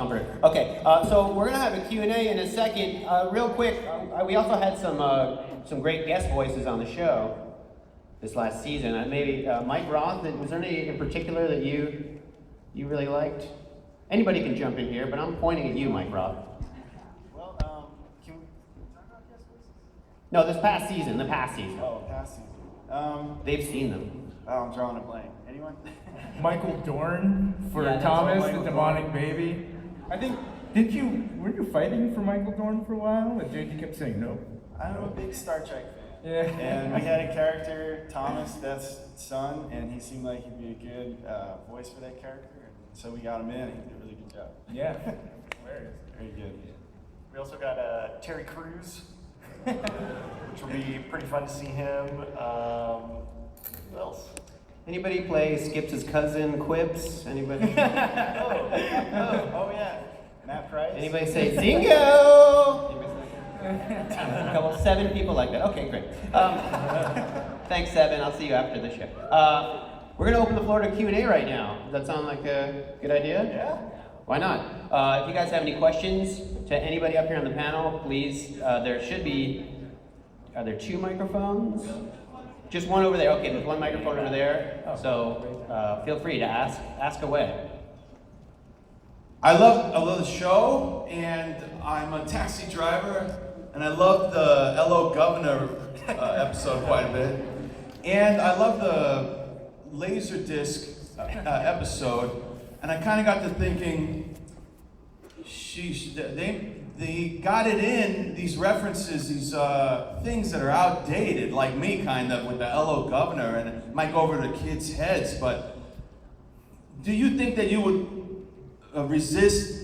comforter. Okay, so we're gonna have a Q&A in a second. Real quick, we also had some great guest voices on the show this last season. Maybe Mike Roth. Was there any in particular that you really liked? Anybody can jump in here, but I'm pointing at you, Mike Roth. Well, can we talk about guest voices? No, the past season. Oh, past season. They've seen them. Oh, I'm drawing a blank. Anyone? Michael Dorn for Yeah, Thomas, the Michael demonic Dorn. baby. I think, weren't you fighting for Michael Dorn for a while? And JD kept saying no. I'm a big Star Trek fan. Yeah. And we had a character, Thomas, that's son, and he seemed like he'd be a good voice for that character. And so we got him in, and he did a really good job. Yeah. Hilarious. Very good. We also got Terry Crews, which will be pretty fun to see him. Who else? Anybody play Skips' cousin, Quips? Anybody? Oh, yeah. Matt Price. Anybody say Zingo? A couple, 7 people like that. Okay, great. Thanks, 7. I'll see you after the show. We're going to open the floor to Q&A right now. Does that sound like a good idea? Yeah. Why not? If you guys have any questions to anybody up here on the panel, please, there should be, are there 2 microphones? Just one over there. Okay, there's one microphone over there. So feel free to ask away. I love the show, and I'm a taxi driver, and I love the LO Governor episode quite a bit, and I love the Laserdisc episode, and I kind of got to thinking, sheesh, they got it in, these references, these things that are outdated, like me kind of, with the LO Governor, and it might go over the kids' heads, but do you think that you would resist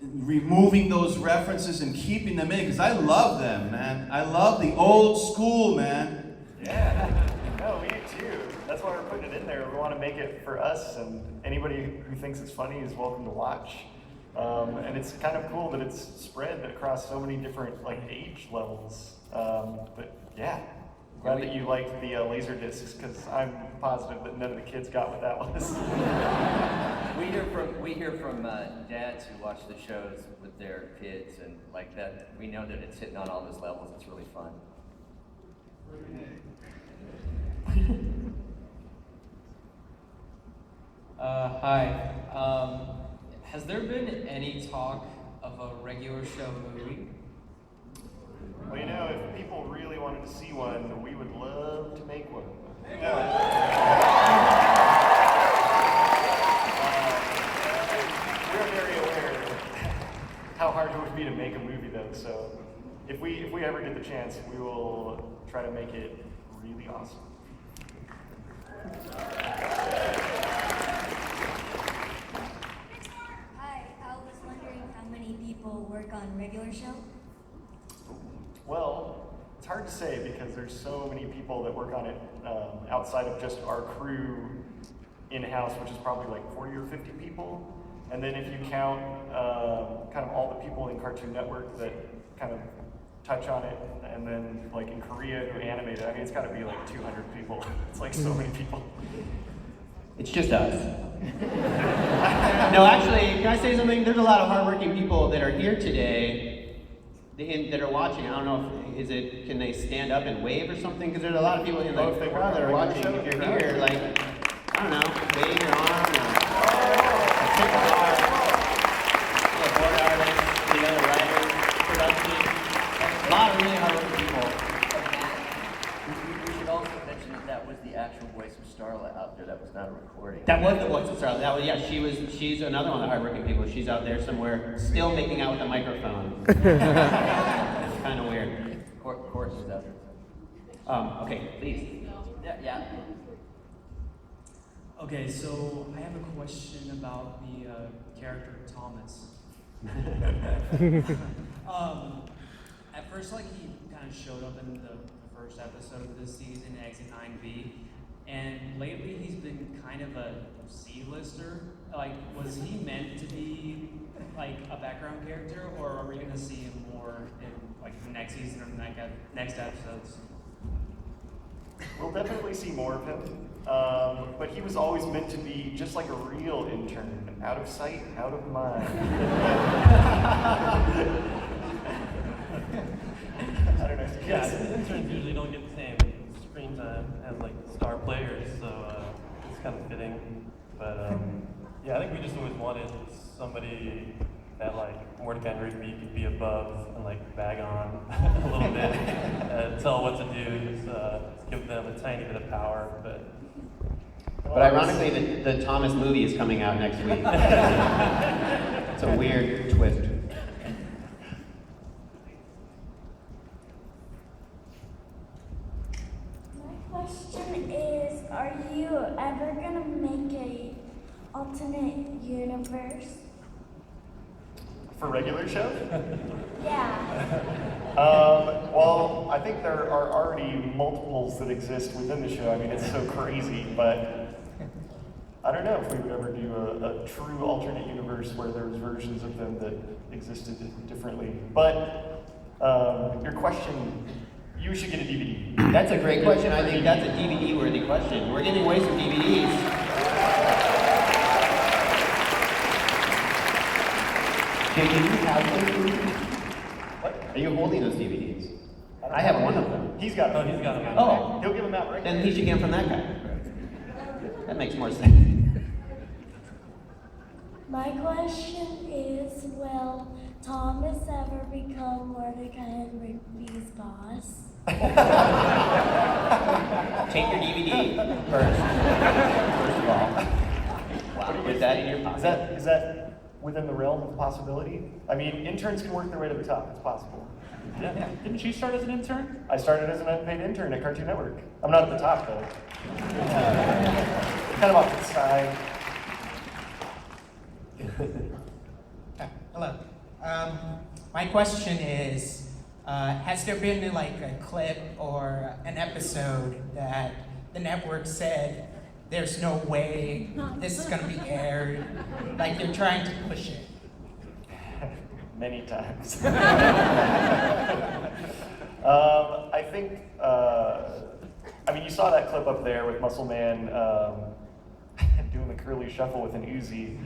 removing those references and keeping them in? Because I love them, man. I love the old school, man. Yeah, no, we do too. That's why we're putting it in there. We want to make it for us, and anybody who thinks it's funny is welcome to watch. And it's kind of cool that it's spread across so many different age levels. But yeah, glad that you liked the laser discs, because I'm positive that none of the kids got what that was. We hear from dads who watch the shows with their kids, and like that, we know that it's hitting on all those levels. It's really fun. Hi. Has there been any talk of a regular show movie? Well, if people really wanted to see one, we would love to make one. We're very aware how hard it would be to make a movie, though. So, if we ever get the chance, we will try to make it really awesome. Hi, I was wondering how many people work on regular show? Well, it's hard to say because there's so many people that work on it outside of just our crew in-house, which is probably like 40 or 50 people. And then if you count kind of all the people in Cartoon Network that kind of touch on it, and then like in Korea who animate it, I mean, it's got to be like 200 people. It's like so many people. It's just us. No, actually, can I say something? There's a lot of hardworking people that are here today that are watching. I don't know if, can they stand up and wave or something? Because there's a lot of people in the crowd that are watching. If you're here, like, I don't know, wave your arm or tip a bar. Yeah, board artists, the other writers, production. A lot of really hardworking people. We should also mention that was the actual voice of Starla out there. That was not a recording. That was the voice of Starla. That was, yeah, she's another one of the hardworking people. She's out there somewhere still making out with a microphone. It's kind of weird. Court is out there. Okay, please. Yeah. Okay, so I have a question about the character Thomas. At first, he kind of showed up in the first episode of this season, Exit 9B, and lately he's been kind of a C-lister. Was he meant to be a background character, or are we going to see him more in the next season or next episodes? We'll definitely see more of him, but he was always meant to be just like a real intern, out of sight, out of mind. just always wanted somebody that like Mordecai and Rigby could be above and like bag on a little bit, tell what to do, just give them a tiny bit of power. But ironically, the Thomas movie is coming out next week. It's a weird twist. My question is, are you ever gonna make a alternate universe? For regular shows? Yeah. Well, I think there are already multiples that exist within the show. I mean, it's so crazy, but I don't know if we would ever do a true alternate universe where there's versions of them that existed differently. But your question, you should get a DVD. That's a great question. I think that's a DVD-worthy question. We're giving away some DVDs. Jay, do you have those DVDs? What? Are you holding those DVDs? I have one of them. He's got them. He's got them. Oh, He'll give them out, right? then he should get them from that guy. That makes more sense. My question is, will Thomas ever become Mordecai and Rigby's boss? Take your DVD first. First of all. Wow, put that in your pocket. Is that within the realm of possibility? I mean, interns can work their way to the top. It's possible. Yeah. Didn't you start as an intern? I started as an unpaid intern at Cartoon Network. I'm not at the top, though. Kind of off to the side. Hello. My question is, has there been like a clip or an episode that the network said, there's no way this is gonna be aired, like they're trying to push it? Many times. I think, I mean, you saw that clip up there with Muscle Man doing the curly shuffle with an Uzi.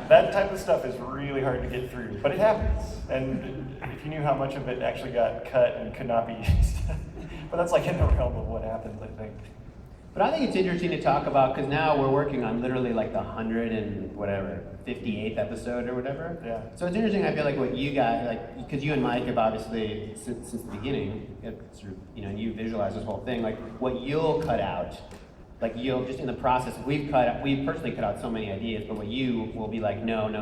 That type of stuff is really hard to get through, but it happens. And if you knew how much of it actually got cut and could not be used, but that's like in the realm of what happens, I think. But I think it's interesting to talk about because now we're working on literally like the 58th episode or whatever. Yeah. So it's interesting. I feel like what you got, like, because you and Mike have obviously since the beginning, sort of, you know, you visualize this whole thing. Like what you'll cut out, like you'll just in the process. We've personally cut out so many ideas, but what you will be like, no. And,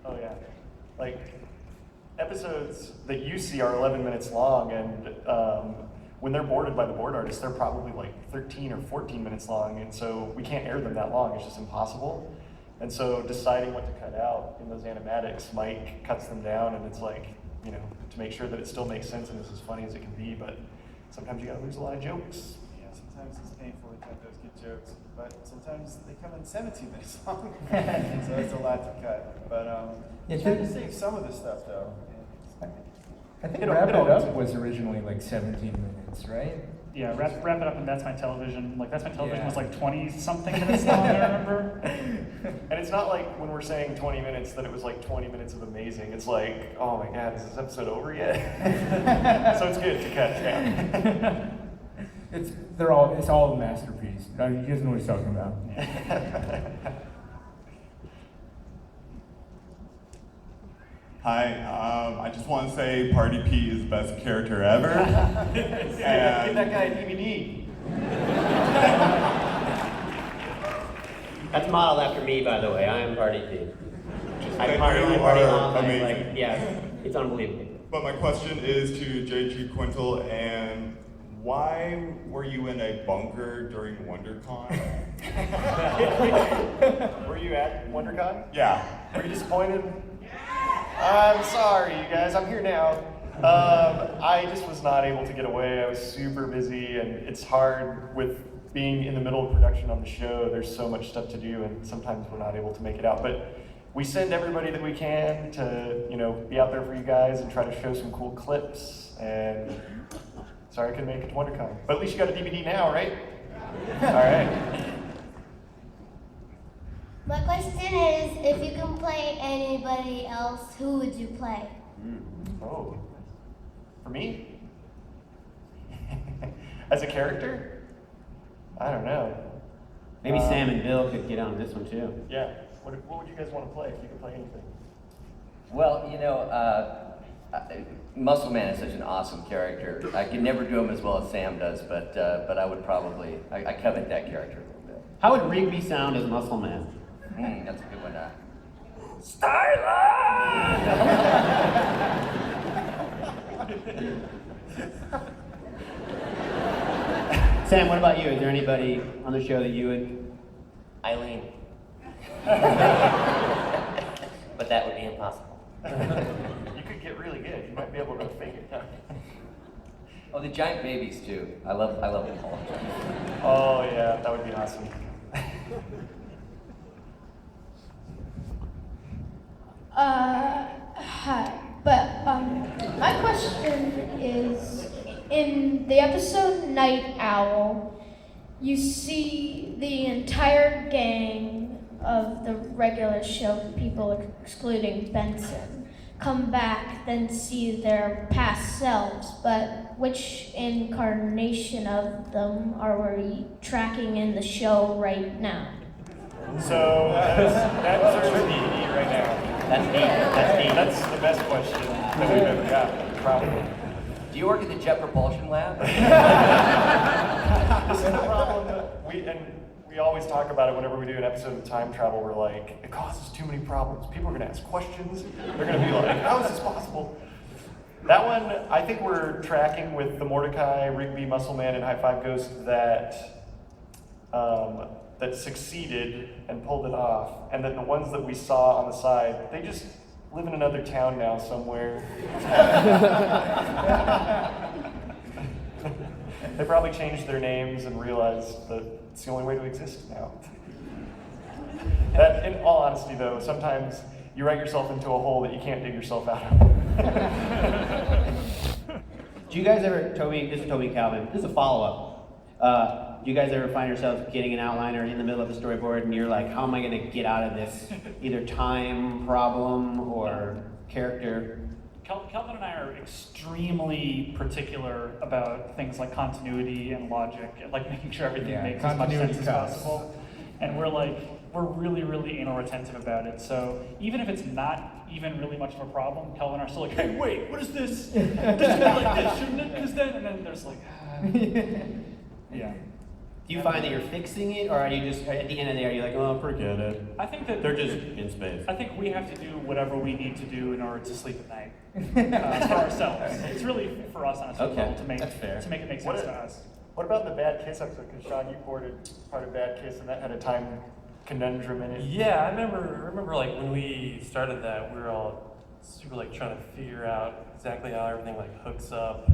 Oh yeah, like episodes that you see are 11 minutes long, and when they're boarded by the board artists, they're probably like 13 or 14 minutes long, and so we can't air them that long. It's just impossible. And so deciding what to cut out in those animatics, Mike cuts them down, and it's like, you know, to make sure that it still makes sense and is as funny as it can be. But sometimes you gotta lose a lot of jokes. Yeah, sometimes it's painful to cut those good jokes, but sometimes they come in 17 minutes long, so it's a lot to cut. But Yeah, trying to save some of the stuff though. I think It'll- Wrap It it'll- Up was originally like 17 minutes, right? Yeah, wrap it up, and That's My Television. Like That's My Television Yeah. was like 20-something minutes long, I remember. And it's not like when we're saying 20 minutes that it was like 20 minutes of amazing. It's like, oh my God, is this episode over yet? So it's good to cut down. It's all a masterpiece. You guys know what he's talking about. Hi, I just want to say Party P is the best character ever. Get that guy a DVD. That's modeled after me, by the way. I am Party P. I They party really on, party are on, like, amazing. yeah, it's unbelievable. But my question is to J.G. Quintel, and why were you in a bunker during WonderCon? Were you at WonderCon? Yeah. Were you disappointed? I'm sorry, you guys. I'm here now. I just was not able to get away. I was super busy, and it's hard with being in the middle of production on the show. There's so much stuff to do, and sometimes we're not able to make it out. But we send everybody that we can to, you know, be out there for you guys and try to show some cool clips. And sorry I couldn't make it to WonderCon, but at least you got a DVD now, right? All right. My question is, if you can play anybody else, who would you play? Oh, for me? As a character? I don't know. Maybe Sam and Bill could get on this one too. Yeah. What would you guys want to play if you could play anything? Well, Muscle Man is such an awesome character. I could never do him as well as Sam does, but I would probably, I covet that character a little bit. How would Rigby sound as Muscle Man? That's a good one. Sam, what about you? Is there anybody on the show that you would? Eileen. But that would be impossible. You could get really good. You might be able to fake it. Oh, the giant babies too. I love them all. Oh yeah, that would be awesome. Hi. But my question is, in the episode Night Owl, you see the entire gang of the regular show people, excluding Benson, come back, then see their past selves. But which incarnation of them are we tracking in the show right now? So that's tricky right now. That's That's the best question that we've ever gotten, probably. Do you work at the Jet Propulsion Lab? This is the problem. We always talk about it whenever we do an episode of time travel. We're like, it causes too many problems. People are going to ask questions. They're going to be like, how is this possible? That one, I think we're tracking with the Mordecai, Rigby, Muscle Man, and High Five Ghost that succeeded and pulled it off, and then the ones that we saw on the side, they just live in another town now somewhere. They probably changed their names and realized that it's the only way to exist now. That, in all honesty though, sometimes you write yourself into a hole that you can't dig yourself out of. Do you guys ever, this is Toby and Calvin, this is a follow-up. Do you guys ever find yourselves getting an outline or in the middle of the storyboard and you're like, how am I going to get out of this either time problem or character? Kelvin and I are extremely particular about things like continuity and logic, and like making sure everything makes as much sense as possible. And we're really, really anal retentive about it. So even if it's not even really much of a problem, Kelvin and I are still like, hey, wait, what is this? This should be like this, shouldn't it? Because then, and then there's like, yeah. Do you find that you're fixing it, or are you just, at the end of the day, are you like, oh, forget it? I think that they're just in space. I think we have to do whatever we need to do in order to sleep at night for ourselves. It's really for us on a level to make it make sense to us. What about the Bad Kiss episode? Because Sean, you boarded part of Bad Kiss, and that had a time conundrum in it. Yeah, I remember like when we started that, we were all super like trying to figure out exactly how everything like hooks up,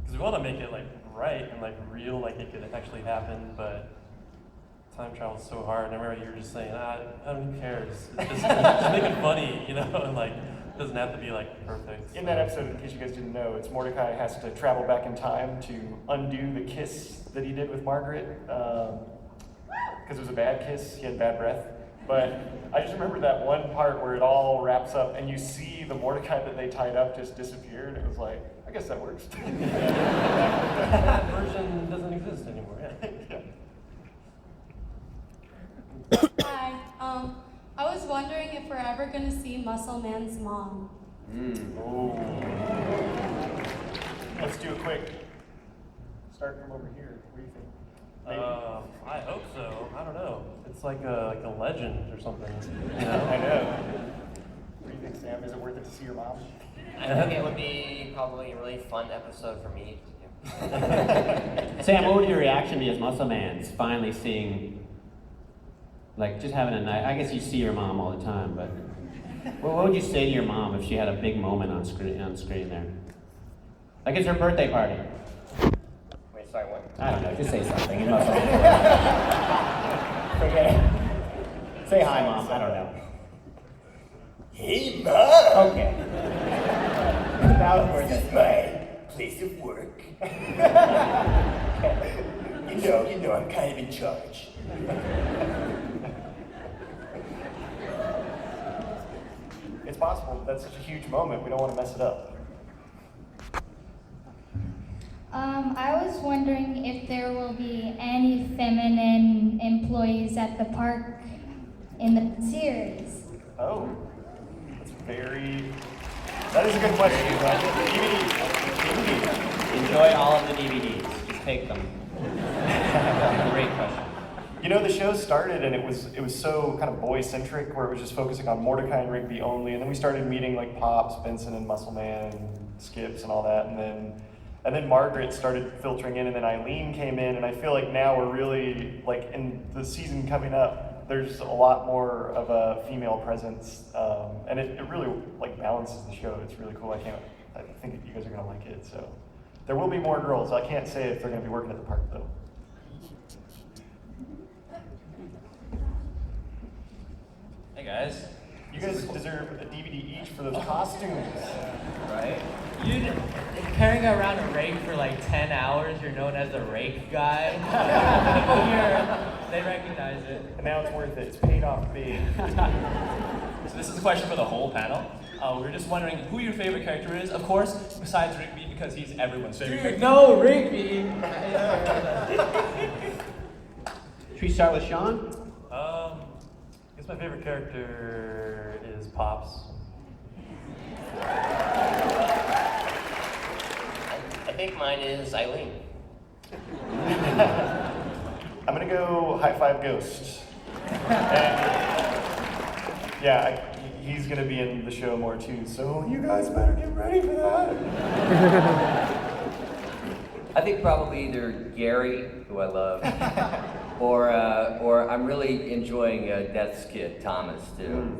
because we want to make it like right and like real, like it could actually happen, but time travel is so hard. And I remember you were just saying, who cares? Just make it funny, you know, and like it doesn't have to be like perfect. In that episode, in case you guys didn't know, it's Mordecai has to travel back in time to undo the kiss that he did with Margaret, because it was a bad kiss, he had bad breath. But I just remember that one part where it all wraps up and you see the Mordecai that they tied up just disappear, and it was like, I guess that works. That version doesn't exist anymore, yeah. Hi, I was wondering if we're ever going to see Muscle Man's mom. Oh. Let's do a quick start from over here. What do you think? Maybe? I hope so. I don't know. It's like a legend or something. You know? I know. What do you think, Sam? Is it worth it to see your mom? I think it would be probably a really fun episode for me to do. Sam, what would your reaction be as Muscle Man's finally seeing, like, just having a night? I guess you see your mom all the time, but what would you say to your mom if she had a big moment on screen there? Like, it's her birthday party. Wait, sorry, what? I don't know, just say something. You must okay. Say hi, Mom. I don't know. Hey, Mom! Okay. This is my place of work. You know, I'm kind of in charge. It's possible. That's such a huge moment. We don't want to mess it up. I was wondering if there will be any feminine employees at the park in the series. Oh, that is a good question. DVD. Enjoy all of the DVDs. Just take them. Great question. You know, the show started and it was so kind of boy-centric, where it was just focusing on Mordecai and Rigby only, and then we started meeting like Pops, Benson, and Muscle Man, and Skips, and all that, and then Margaret started filtering in, and then Eileen came in, and I feel like now we're really, like, in the season coming up, there's a lot more of a female presence, and it really, like, balances the show. It's really cool. I think you guys are gonna like it, so. There will be more girls. I can't say if they're gonna be working at the park, though. Hey guys. You guys deserve a DVD each for those costumes. Right? You carrying around a rake for like 10 hours, you're known as the rake guy. People here, they recognize it. And now it's worth it. It's paid off big. So this is a question for the whole panel. We were just wondering who your favorite character is. Of course, besides Rigby, because he's everyone's favorite character. No, Rigby! Should we start with Sean? I guess my favorite character is Pops. I think mine is Eileen. I'm gonna go High Five Ghost. And, he's gonna be in the show more too, so you guys better get ready for that. I think probably either Gary, who I love, or I'm really enjoying Death's kid, Thomas, too.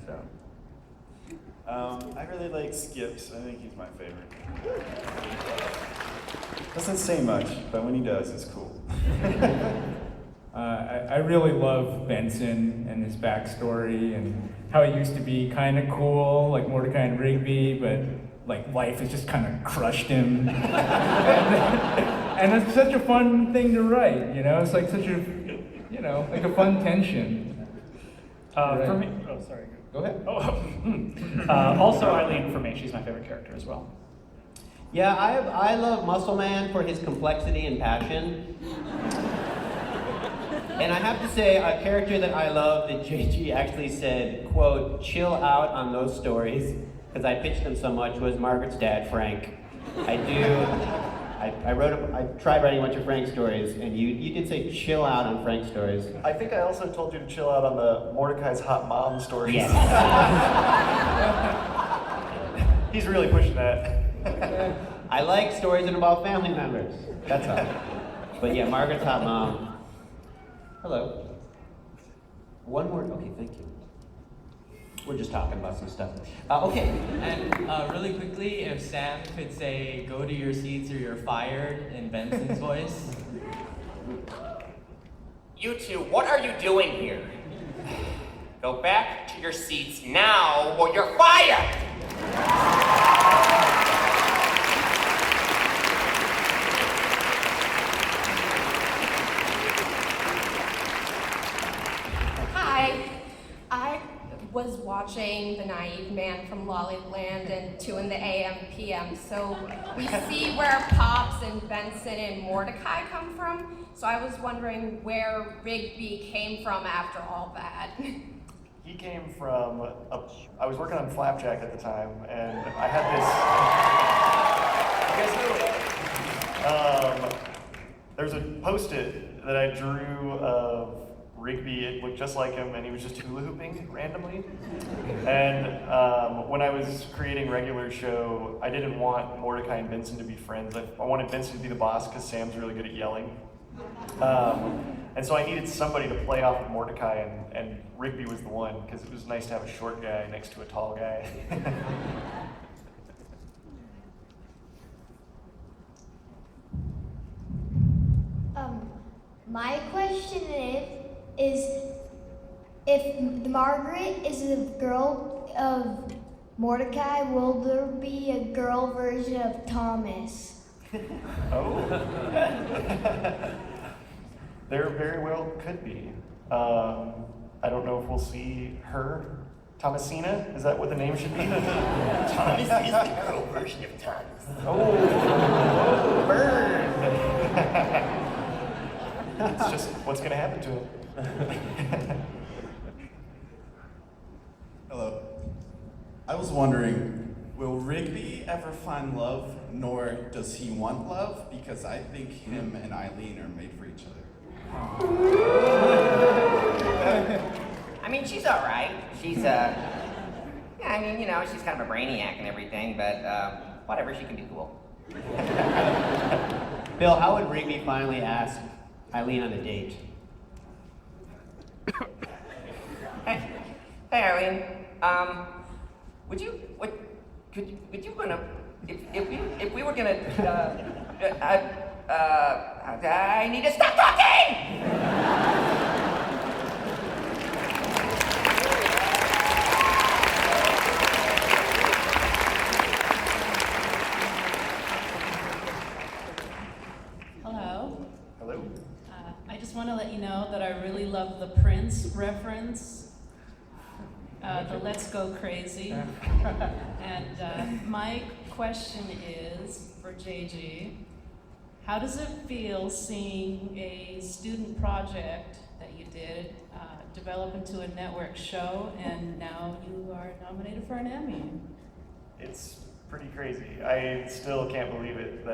So. I really like Skips. I think he's my favorite. Doesn't say much, but when he does, it's cool. I really love Benson and his backstory and how he used to be kind of cool, like Mordecai and Rigby, but like life has just kind of crushed him. and it's such a fun thing to write, you know? It's like such a, like a fun tension. For me, oh, sorry. Go ahead. Also Eileen for me, she's my favorite character as well. Yeah, I love Muscle Man for his complexity and passion. And I have to say, a character that I love that JG actually said, quote, chill out on those stories, because I pitched them so much, was Margaret's dad, Frank. I tried writing a bunch of Frank stories, and you did say chill out on Frank stories. I think I also told you to chill out on the Mordecai's hot mom stories. Yes. He's really pushing that. I like stories that involve family members. That's all. But yeah, Margaret's hot mom. Hello. One more. Okay, thank you. We're just talking about some stuff. Okay. And really quickly, if Sam could say, go to your seats or you're fired in Benson's voice. You two, what are you doing here? Go back to your seats now or you're fired! Hi, I was watching The Naive Man from Lollyland and 2 in the AM PM, so we see where Pops and Benson and Mordecai come from, so I was wondering where Rigby came from after all that. He came from, I was working on Flapjack at the time, and I had this, you guys know, there's a Post-it that I drew of Rigby. It looked just like him, and he was just hula hooping randomly. And when I was creating regular show, I didn't want Mordecai and Benson to be friends. I wanted Benson to be the boss because Sam's really good at yelling. And so I needed somebody to play off of Mordecai, and Rigby was the one, because it was nice to have a short guy next to a tall guy. My question is if Margaret is a girl of Mordecai, will there be a girl version of Thomas? Oh. There very well could be. I don't know if we'll see her Thomasina? Is that what the name should be? Thomas is the girl version of Thomas. Oh, burn! It's just what's gonna happen to him. Hello. I was wondering, will Rigby ever find love, nor does he want love? Because I think him and Eileen are made for each other. I mean, she's all right. She's, yeah, I mean, you know, she's kind of a brainiac and everything, but whatever, she can be cool. Bill, how would Rigby finally ask Eileen on a date? Hey, Eileen, would you gonna, if we were gonna, I need to stop talking! Hello. Hello. I just want to let you know that I really love the Prince reference, the Let's Go Crazy. And my question is for JG, how does it feel seeing a student project that you did develop into a network show, and now you are nominated for an Emmy? It's pretty crazy. I still can't believe it.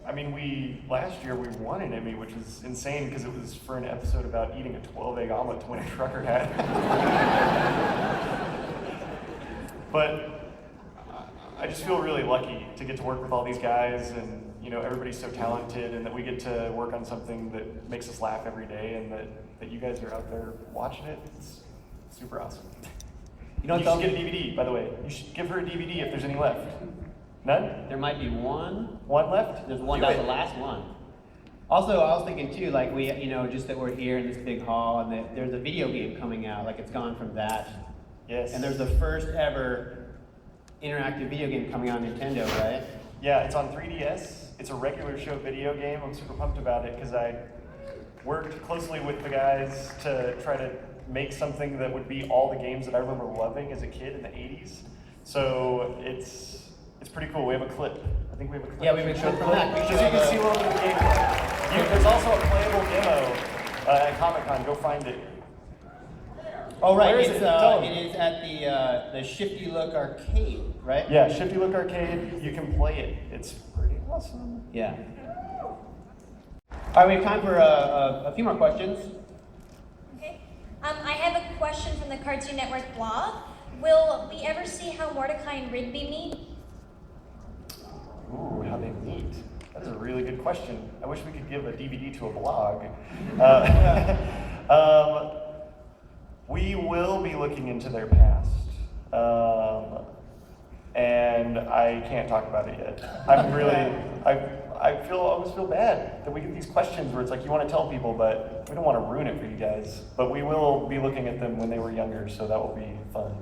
I mean, last year we won an Emmy, which is insane because it was for an episode about eating a 12-egg omelet to win a trucker hat. But I just feel really lucky to get to work with all these guys, and you know, everybody's so talented, and that we get to work on something that makes us laugh every day, and that you guys are out there watching it. It's super awesome. You should get a DVD, by the way. You should give her a DVD if there's any left. None? There might be one. One left? There's one, that's the last one. Also, I was thinking too, like just that we're here in this big hall, and that there's a video game coming out, like it's gone from that. Yes. And there's the first ever interactive video game coming out on Nintendo, right? Yeah, it's on 3DS. It's a regular show video game. I'm super pumped about it because I worked closely with the guys to try to make something that would be all the games that I remember loving as a kid in the 80s. So it's pretty cool. We have a clip. I think we have a clip. Yeah, we have a clip from that. Just so you can see a little bit of the gameplay. There's also a playable demo at Comic-Con. Go find it. Oh, right. Where is It is at the Shifty Look Arcade, right? Yeah, Shifty Look Arcade. You can play it. It's pretty awesome. Yeah. All right, we have time for a few more questions. Okay. I have a question from the Cartoon Network blog. Will we ever see how Mordecai and Rigby meet? Ooh, how they meet. That's a really good question. I wish we could give a DVD to a blog. We will be looking into their past. And I can't talk about it yet. I'm really, I always feel bad that we get these questions where it's like, you want to tell people, but we don't want to ruin it for you guys. But we will be looking at them when they were younger, so that will be fun.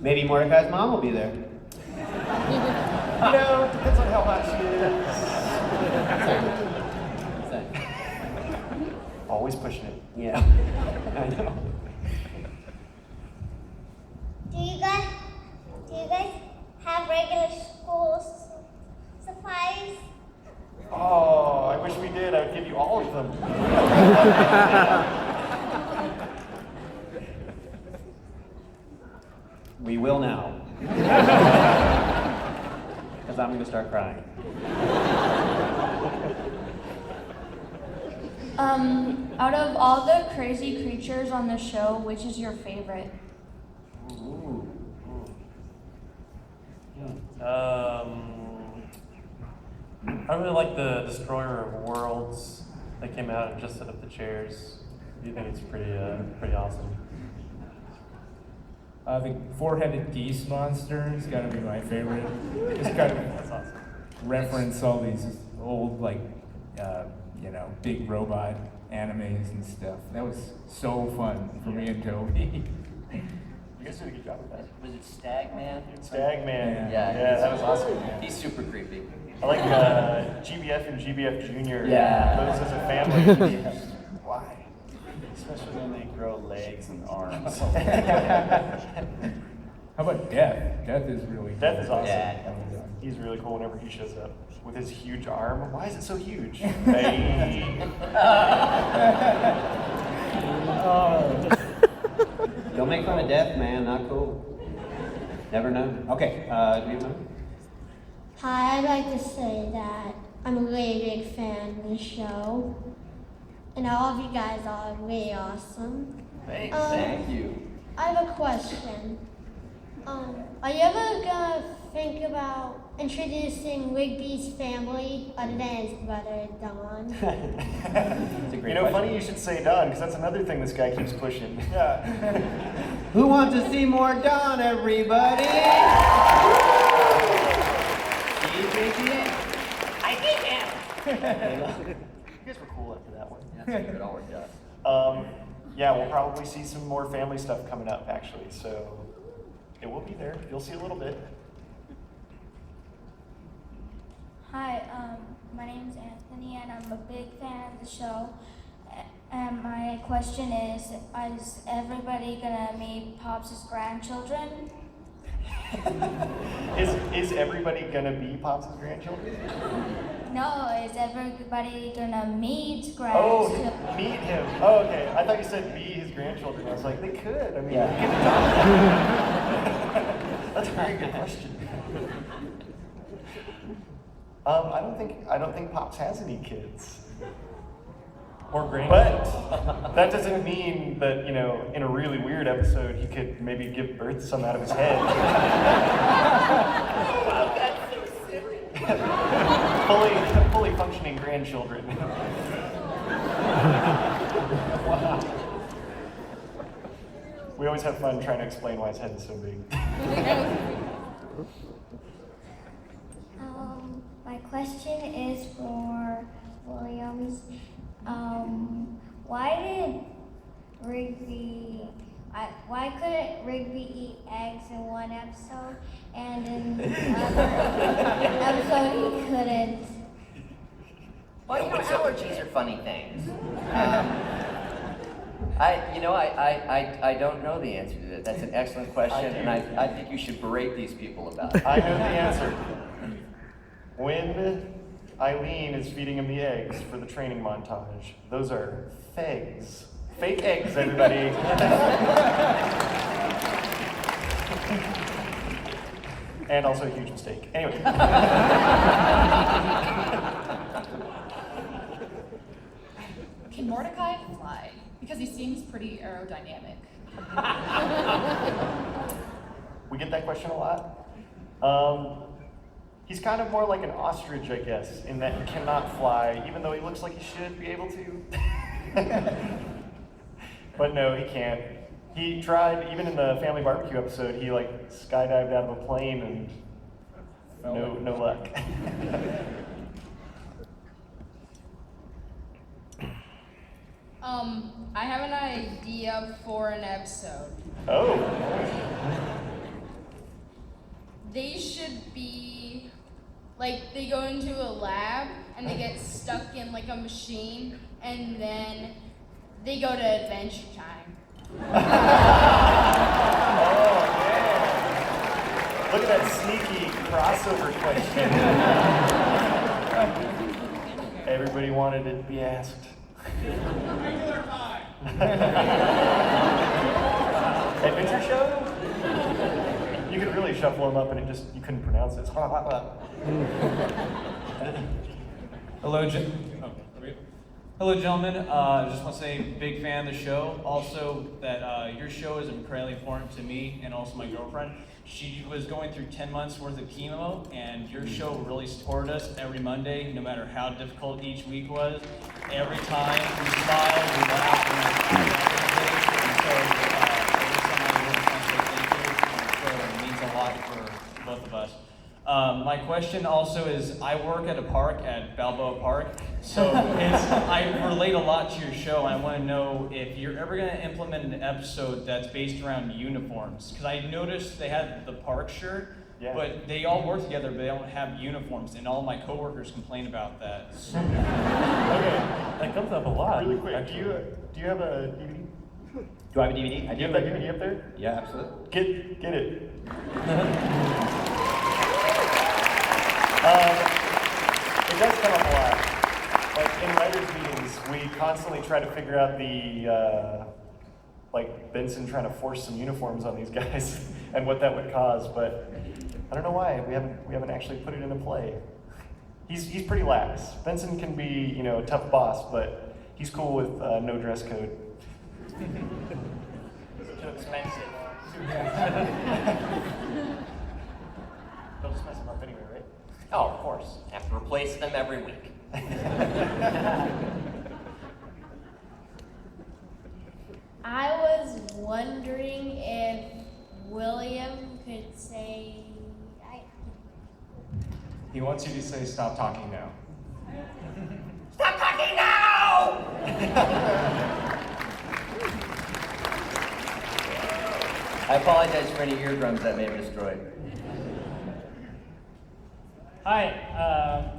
Maybe Mordecai's mom will be there. You know, it depends on how hot she is. Always pushing it. Yeah, I know. Do you guys have regular school supplies? Oh, I wish we did. I would give you all of them. We will now. Because I'm going to start crying. Out of all the crazy creatures on the show, which is your favorite? I really like the Destroyer of Worlds that came out and just set up the chairs. I think it's pretty awesome. The four-headed geese monster has got to be my favorite. Just got to reference all these old, big robot animes and stuff. That was so fun for me and Toby. You guys did a good job with that. Was it Stagman? Stagman. Yeah, that was awesome. He's super creepy. I like GBF and GBF Jr. Yeah. Those as a family. Why? Especially when they grow legs. legs and arms. How about Death? Death is really Death cool. is awesome. Yeah. He's really cool whenever he shows up with his huge arm. Why is it so huge? Hey. Don't make fun of death, man. Not cool. Never know. Okay, do you know? Hi, I'd like to say that I'm a really big fan of the show. And all of you guys are really awesome. Thank you. I have a question. Are you ever gonna think about introducing Rigby's family other than his brother, Don? It's a great question. Funny you should say Don, because that's another thing this guy keeps pushing. Yeah. Who wants to see more Don, everybody? I beat him! You guys were cool after that one. That's good. It all worked out. Yeah, we'll probably see some more family stuff coming up, actually. So it will be there. You'll see a little bit. Hi, my name's Anthony and I'm a big fan of the show. And my question is everybody gonna meet Pops' grandchildren? Is everybody gonna be Pops' grandchildren? No, is everybody gonna meet Oh, grandchildren? meet him. Oh, okay. I thought you said be his grandchildren. I was like, they could. I mean, Yeah. That's a very good question. I don't think Pops has any kids. Or grandkids. But that doesn't mean that, in a really weird episode, he could maybe give birth to some out of his head. Wow, that's so silly. fully functioning grandchildren. Wow. We always have fun trying to explain why his head is so big. My question is for Williams. Why couldn't Rigby eat eggs in one episode and in another episode he couldn't? Well, allergies are funny things. I don't know the answer to that. That's an excellent question, and I think you should berate these people about it. I know the answer. When Eileen is feeding him the eggs for the training montage, those are fegs. Fake eggs, everybody. And also a huge mistake. Anyway. Can Mordecai fly? Because he seems pretty aerodynamic. We get that question a lot. He's kind of more like an ostrich, I guess, in that he cannot fly, even though he looks like he should be able to. But no, he can't. He tried, even in the family barbecue episode, he skydived out of a plane and no luck. I have an idea for an episode. Oh. They should be, they go into a lab and they get stuck in a machine and then they go to Adventure Time. Oh, yeah. Look at that sneaky crossover question. Everybody wanted it to be asked. Regular time. Adventure show? You could really shuffle them up and you couldn't pronounce it. Hello, Hello, gentlemen. I just want to say, big fan of the show. Also, that your show is incredibly important to me and also my girlfriend. She was going through 10 months worth of chemo, and your show really supported us every Monday, no matter how difficult each week was. Every time we smiled, we laughed, and so it means a lot for both of us. My question also is, I work at a park at Balboa Park, so I relate a lot to your show. I want to know if you're ever going to implement an episode that's based around uniforms, because I noticed they had the park shirt, but they all work together, but they don't have uniforms, and all my coworkers complain about that. So. Okay. That comes up a lot. Really quick, do you have a DVD? Do I have a DVD? I Do you have that DVD up there? Yeah, absolutely. Get it. It does come up a lot. Like in writers' meetings, we constantly try to figure out the like Benson trying to force some uniforms on these guys and what that would cause, but I don't know why we haven't actually put it into play. He's pretty lax. Benson can be, you know, a tough boss, but he's cool with no dress code. Too expensive. They'll just mess him up anyway, right? Oh, of course. Have to replace them every week. I was wondering if William could say. He wants you to say, "Stop talking now." Stop talking now! I apologize for any eardrums that may have destroyed. Hi,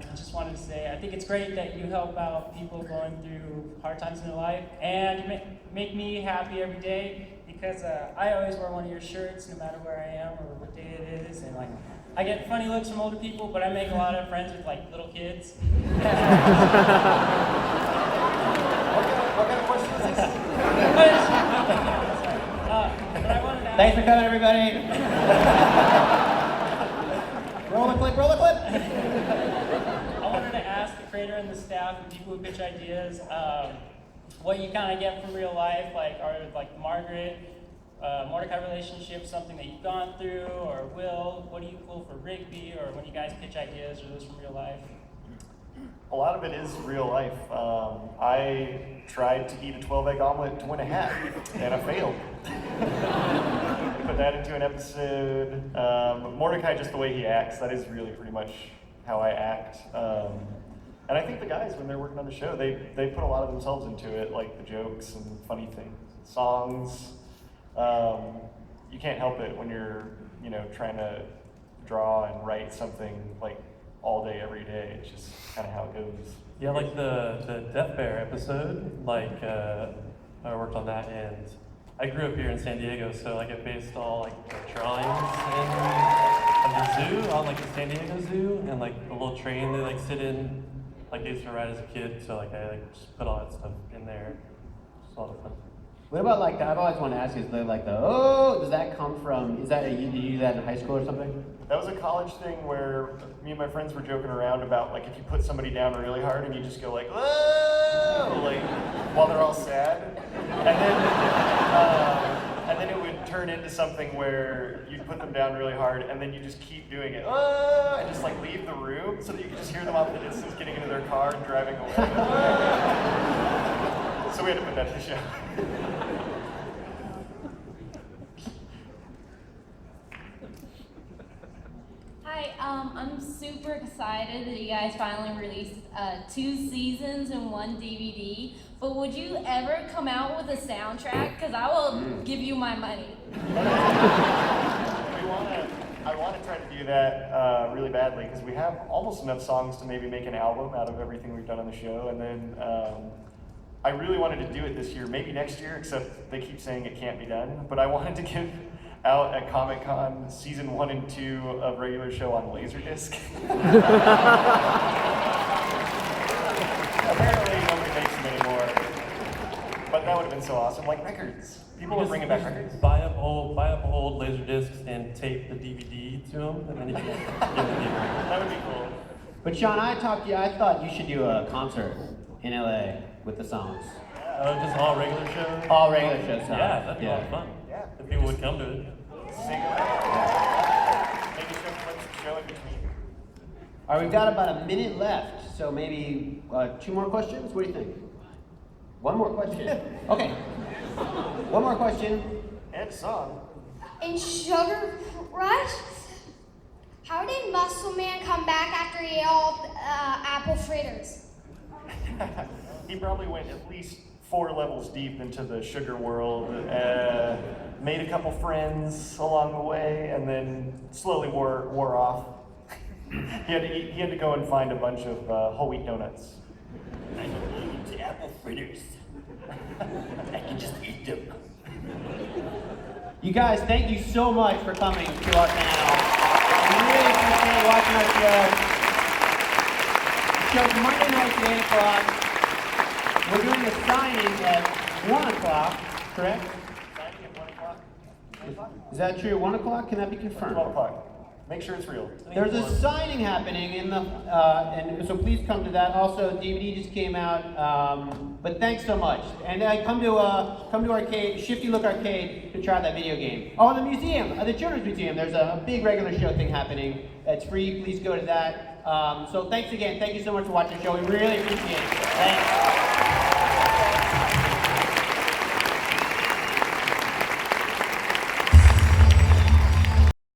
I just wanted to say I think it's great that you help out people going through hard times in their life, and you make me happy every day because I always wear one of your shirts no matter where I am or what day it is, and like I get funny looks from older people, but I make a lot of friends with like little kids. What kind of question is this? But I wanted to ask, Thanks for coming, everybody. Roll the clip, roll the clip. I wanted to ask the creator and the staff and people who pitch ideas what you kind of get from real life, like are like Margaret, Mordecai relationship something that you've gone through, or Will, what do you pull for Rigby, or when you guys pitch ideas, are those from real life? A lot of it is real life. I tried to eat a 12-egg omelet to win a hat, and I failed. Put that into an episode. Mordecai, just the way he acts, that is really pretty much how I act. And I think the guys, when they're working on the show, they put a lot of themselves into it, like the jokes and funny things, songs. You can't help it when you're, you know, trying to draw and write something like all day, every day. It's just kind of how it goes. Yeah, like the Death Bear episode, like I worked on that, and I grew up here in San Diego, so like I based all like the drawings of the zoo on like the San Diego Zoo, and like the little train they like sit in, like I used to ride as a kid, so like I like just put all that stuff in there. It's a lot of fun. What about like I've always wanted to ask is like the oh, does that come from? Is that did you do that in high school or something? That was a college thing where me and my friends were joking around about like if you put somebody down really hard and you just go like whoa, like while they're all sad, and then it would turn into something where you'd put them down really hard and then you just keep doing it and just like leave the room so that you could just hear them off in the distance getting into their car and driving away. So we had to put that in the show. Hi, I'm super excited that you guys finally released 2 seasons and 1 DVD. But would you ever come out with a soundtrack? Because I will give you my money. I want to try to do that really badly because we have almost enough songs to maybe make an album out of everything we've done on the show. And then I really wanted to do it this year, maybe next year, except they keep saying it can't be done. But I wanted to give out at Comic-Con season 1 and 2 of regular show on Laserdisc. Apparently nobody makes them anymore. But that would have been so awesome, like records. People were bringing back records. Buy up old laser discs and tape the DVD to them, and then you can give the DVD. That would be cool. But Sean, I talked to you. I thought you should do a concert in LA with the songs. Just all regular shows? All regular show songs. Yeah, that'd be a lot of fun. Yeah. If people would come to it. Sing it. Maybe show in between. All right, we've got about a minute left, so maybe 2 more questions. What do you think? 1 more question. Okay. 1 more question. And a song. In Sugar Rush, how did Muscle Man come back after he ate all apple fritters? He probably went at least 4 levels deep into the sugar world, made a couple friends along the way, and then slowly wore off. He had to go and find a bunch of whole wheat donuts. I don't need apple fritters. I can just eat them. You guys, thank you so much for coming to our panel. We really appreciate watching our show. The show's Monday nights at 8 o'clock. We're doing a signing at 1 o'clock, correct? Signing at 1 o'clock. 2 o'clock? Is that true? 1 o'clock? Can that be confirmed? 12 o'clock. Make sure it's real. There's a signing happening in the, and so please come to that. Also, DVD just came out, but thanks so much. And come to Arcade, Shifty Look Arcade to try that video game. Oh, and the museum, the Children's Museum. There's a big regular show thing happening. It's free. Please go to that. So thanks again. Thank you so much for watching the show. We really appreciate it. Thanks.